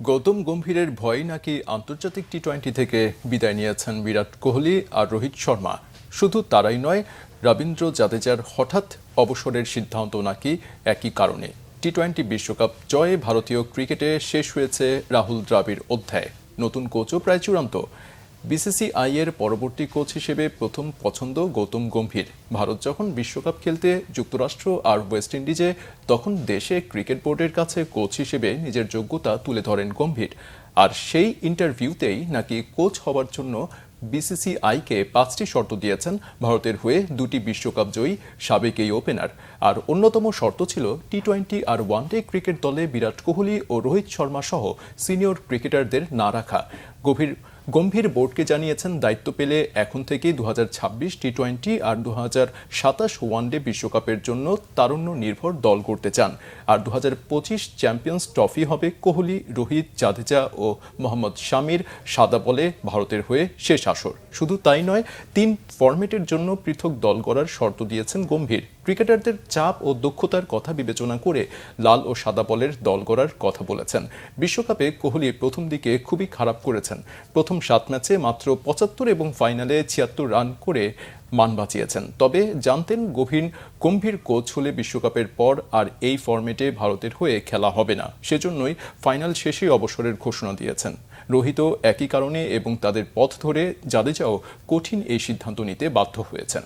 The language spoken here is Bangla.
গৌতম গম্ভীরের ভয়ে নাকি আন্তর্জাতিক টি-20 থেকে বিদায় নিয়েছেন বিরাট কোহলি আর রোহিত শর্মা। শুধু তারাই নয়, রবীন্দ্র জাদেজার হঠাৎ অবসরের সিদ্ধান্ত নাকি একই কারণে। টি-20 বিশ্বকাপ জয়ে ভারতীয় ক্রিকেটে শেষ হয়েছে রাহুল দ্রাবিড় অধ্যায়। নতুন কোচও প্রায় চূড়ান্ত। বিসিসিআই এর পরবর্তী কোচ হিসেবে প্রথম পছন্দ গৌতম গম্ভীর। ভারত যখন বিশ্বকাপ খেলতে যুক্তরাষ্ট্র আর ওয়েস্ট ইন্ডিজে, তখন দেশে ক্রিকেট বোর্ডের কাছে কোচ হিসেবে নিজের যোগ্যতা তুলে ধরেন গম্ভীর। আর সেই ইন্টারভিউতেই নাকি কোচ হওয়ার জন্য বিসিসিআইকে 5টি শর্ত দিয়েছেন ভারতের হয়ে 2টি বিশ্বকাপ জয়ী সাবেক এই ওপেনার। আর অন্যতম শর্ত ছিল টি-20 আর ওয়ানডে ক্রিকেট দলে বিরাট কোহলি ও রোহিত শর্মা সহ সিনিয়র ক্রিকেটারদের না রাখা। গম্ভীর বোর্ডকে জানিয়েছেন, দায়িত্ব পেলে এখন থেকেই 2026 টি-20 আর 2027 ওয়ানডে বিশ্বকাপের জন্য তারুণ্য নির্ভর দল করতে চান। আর 2025 চ্যাম্পিয়ন্স ট্রফি হবে কোহলি, রোহিত, জাদেজা ও মোহাম্মদ শামির সাদা বলে ভারতের হয়ে শেষ আসর। শুধু তাই নয়, 3 ফরম্যাটের জন্য পৃথক দল গড়ার শর্ত দিয়েছেন গম্ভীর। ক্রিকেটারদের চাপ ও দক্ষতার কথা বিবেচনা করে লাল ও সাদা বলের দল গড়ার কথা বলেছেন। বিশ্বকাপে কোহলি প্রথম দিকে খুবই খারাপ করেছেন। প্রথম 7 ম্যাচে মাত্র 75 এবং ফাইনালে 76 রান করে মান বাঁচিয়েছেন। তবে জানতেন গম্ভীর কোচ হলে বিশ্বকাপের পর আর এই ফরম্যাটে ভারতের হয়ে খেলা হবে না। সেজন্যই ফাইনাল শেষে অবসরের ঘোষণা দিয়েছেন। রোহিতও একই কারণে এবং তাদের পথ ধরে জাদেজাও কঠিন এই সিদ্ধান্ত নিতে বাধ্য হয়েছেন।